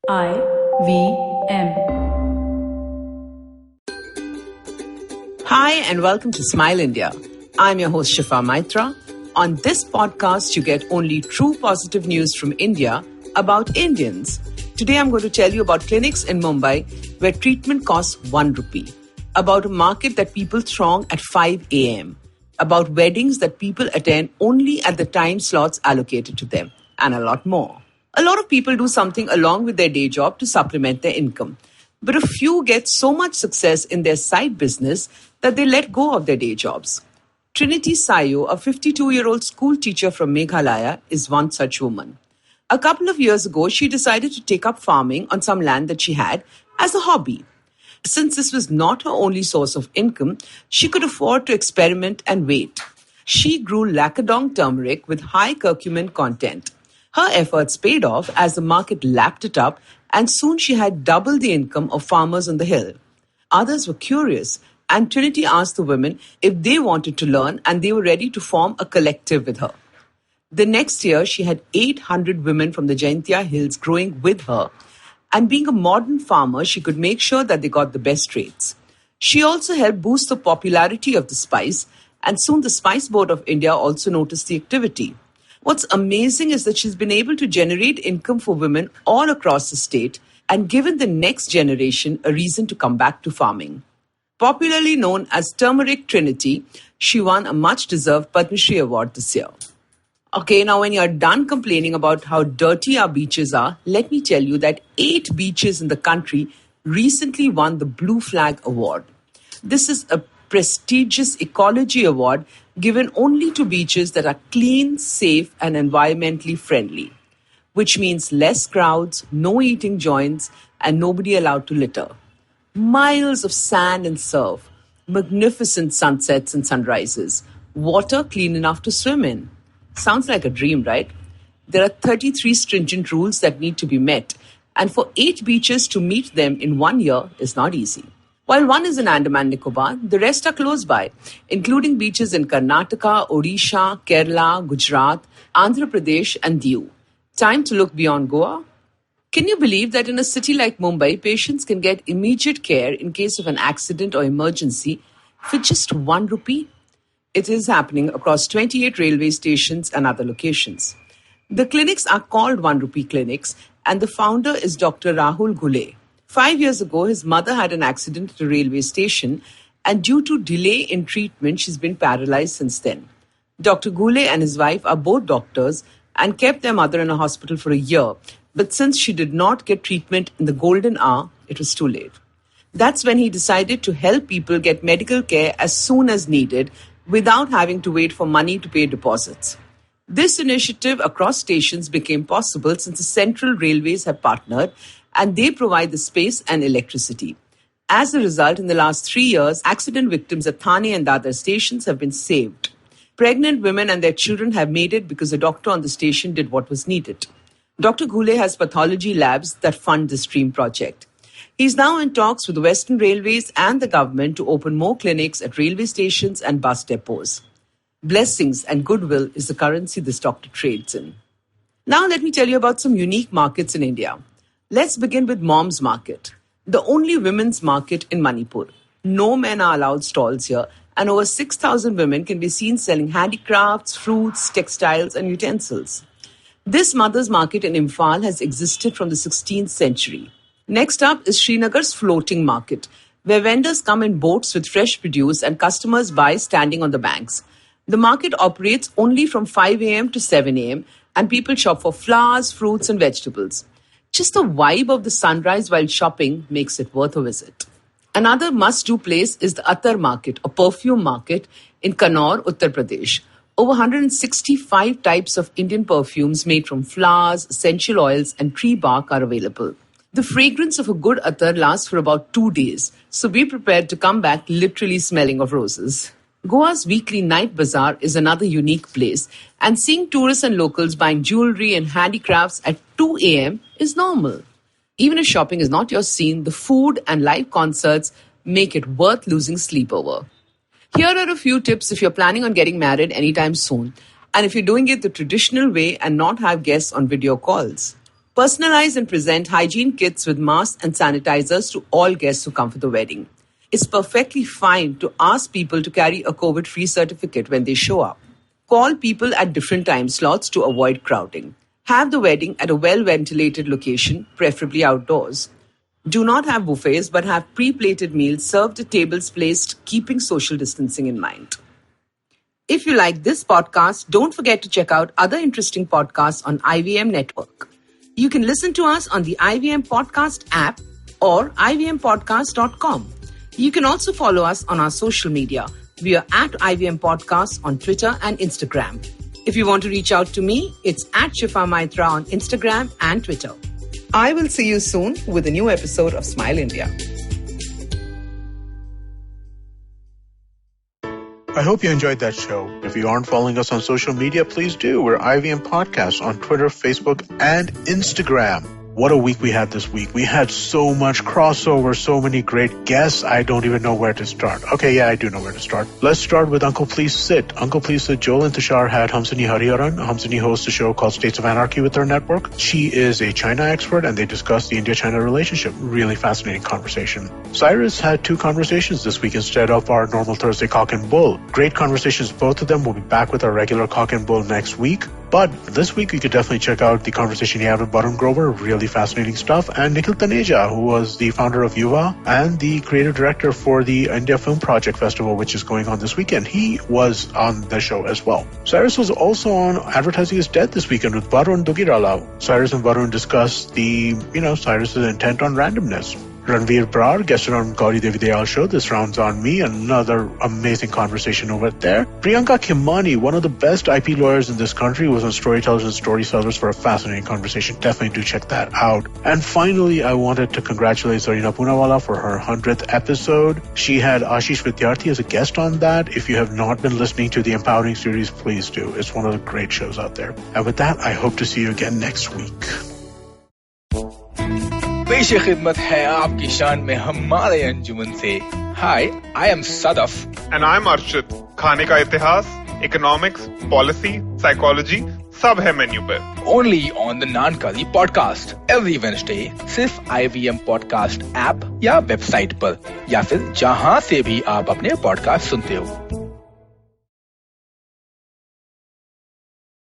IVM. Hi, and welcome to Smile India. I'm your host, Shifa Maitra. On this podcast, you get only true positive news from India about Indians. Today, I'm going to tell you about clinics in Mumbai where treatment costs 1 rupee, about a market that people throng at 5 a.m., about weddings that people attend only at the time slots allocated to them, and a lot more. A lot of people do something along with their day job to supplement their income. But a few get so much success in their side business that they let go of their day jobs. Trinity Sayo, a 52-year-old school teacher from Meghalaya, is one such woman. A couple of years ago, she decided to take up farming on some land that she had as a hobby. Since this was not her only source of income, she could afford to experiment and wait. She grew lacadong turmeric with high curcumin content. Her efforts paid off as the market lapped it up, and soon she had double the income of farmers on the hill. Others were curious, and Trinity asked the women if they wanted to learn, and they were ready to form a collective with her. The next year, she had 800 women from the Jaintia Hills growing with her, and being a modern farmer, she could make sure that they got the best rates. She also helped boost the popularity of the spice, and soon the Spice Board of India also noticed the activity. What's amazing is that she's been able to generate income for women all across the state and given the next generation a reason to come back to farming. Popularly known as Turmeric Trinity, she won a much-deserved Padma Shri Award this year. Okay, now when you're done complaining about how dirty our beaches are, let me tell you that 8 beaches in the country recently won the Blue Flag Award. This is a prestigious ecology award given only to beaches that are clean, safe, and environmentally friendly, which means less crowds, no eating joints, and nobody allowed to litter. Miles of sand and surf, magnificent sunsets and sunrises, water clean enough to swim in. Sounds like a dream, right? There are 33 stringent rules that need to be met, and for 8 beaches to meet them in 1 year is not easy. While one is in Andaman Nicobar, the rest are close by, including beaches in Karnataka, Odisha, Kerala, Gujarat, Andhra Pradesh, and Diu. Time to look beyond Goa? Can you believe that in a city like Mumbai, patients can get immediate care in case of an accident or emergency for just 1 rupee? It is happening across 28 railway stations and other locations. The clinics are called 1 rupee clinics, and the founder is Dr. Rahul Ghule. 5 years ago, his mother had an accident at a railway station, and due to delay in treatment, she's been paralyzed since then. Dr. Ghule and his wife are both doctors and kept their mother in a hospital for a year, but since she did not get treatment in the golden hour, it was too late. That's when he decided to help people get medical care as soon as needed without having to wait for money to pay deposits. This initiative across stations became possible since the Central Railways have partnered and they provide the space and electricity. As a result, in the last 3 years, accident victims at Thane and Dadar stations have been saved. Pregnant women and their children have made it because the doctor on the station did what was needed. Dr. Ghule has pathology labs that fund this dream project. He's now in talks with the Western Railways and the government to open more clinics at railway stations and bus depots. Blessings and goodwill is the currency this doctor trades in. Now let me tell you about some unique markets in India. Let's begin with Mom's Market, the only women's market in Manipur. No men are allowed stalls here, and over 6,000 women can be seen selling handicrafts, fruits, textiles, and utensils. This mother's market in Imphal has existed from the 16th century. Next up is Srinagar's floating market, where vendors come in boats with fresh produce and customers buy standing on the banks. The market operates only from 5 a.m. to 7 a.m. and people shop for flowers, fruits, and vegetables. Just the vibe of the sunrise while shopping makes it worth a visit. Another must-do place is the Athar Market, a perfume market in Kannauр, Uttar Pradesh. Over 165 types of Indian perfumes made from flowers, essential oils, and tree bark are available. The fragrance of a good attar lasts for about 2 days, so be prepared to come back literally smelling of roses. Goa's weekly night bazaar is another unique place, and seeing tourists and locals buying jewelry and handicrafts at 2 a.m. is normal. Even if shopping is not your scene, the food and live concerts make it worth losing sleep over. Here are a few tips if you're planning on getting married anytime soon, and if you're doing it the traditional way and not have guests on video calls. Personalize and present hygiene kits with masks and sanitizers to all guests who come for the wedding. It's perfectly fine to ask people to carry a COVID-free certificate when they show up. Call people at different time slots to avoid crowding. Have the wedding at a well-ventilated location, preferably outdoors. Do not have buffets, but have pre-plated meals served at tables placed, keeping social distancing in mind. If you like this podcast, don't forget to check out other interesting podcasts on IVM Network. You can listen to us on the IVM Podcast app or ivmpodcast.com. You can also follow us on our social media. We are at IVM Podcasts on Twitter and Instagram. If you want to reach out to me, it's at Shifa Maitra on Instagram and Twitter. I will see you soon with a new episode of Smile India. I hope you enjoyed that show. If you aren't following us on social media, please do. We're IVM Podcasts on Twitter, Facebook, and Instagram. What a week we had this week. We had so much crossover, so many great guests. I don't even know where to start. Okay, yeah, I do know where to start. Let's start with Uncle Please Sit. Uncle Please Sit, Joel and Tushar had Hamsini Hariharan. Hamsini hosts a show called States of Anarchy with their network. She is a China expert, and they discussed the India-China relationship. Really fascinating conversation. Cyrus had 2 conversations this week instead of our normal Thursday Cock and Bull. Great conversations, both of them. We'll be back with our regular Cock and Bull next week. But this week, you could definitely check out the conversation he had with Varun Grover. Really fascinating stuff. And Nikhil Taneja, who was the founder of Yuva and the creative director for the India Film Project Festival, which is going on this weekend. He was on the show as well. Cyrus was also on Advertising is Dead this weekend with Varun Dugirala. Cyrus and Varun discussed Cyrus's intent on randomness. Ranveer Brar guested on Gauri Devi Dayal show. This rounds on me. Another amazing conversation over there. Priyanka Khimani, one of the best IP lawyers in this country, was on Storytellers and Storysellers for a fascinating conversation. Definitely do check that out. And finally, I wanted to congratulate Zarina Poonawala for her 100th episode. She had Ashish Vidyarthi as a guest on that. If you have not been listening to the Empowering series, please do. It's one of the great shows out there. And with that, I hope to see you again next week. पेश खिदमत है आपकी शान में हमारे अंजुमन से. Hi, I am Sadaf. And I'm Arshit. खाने का इतिहास, economics, policy, psychology, सब है मेन्यू पे. Only on the Naan Curry podcast every Wednesday. सिर्फ IVM podcast app या वेबसाइट पर या फिर जहां से भी आप अपने पॉडकास्ट सुनते हो.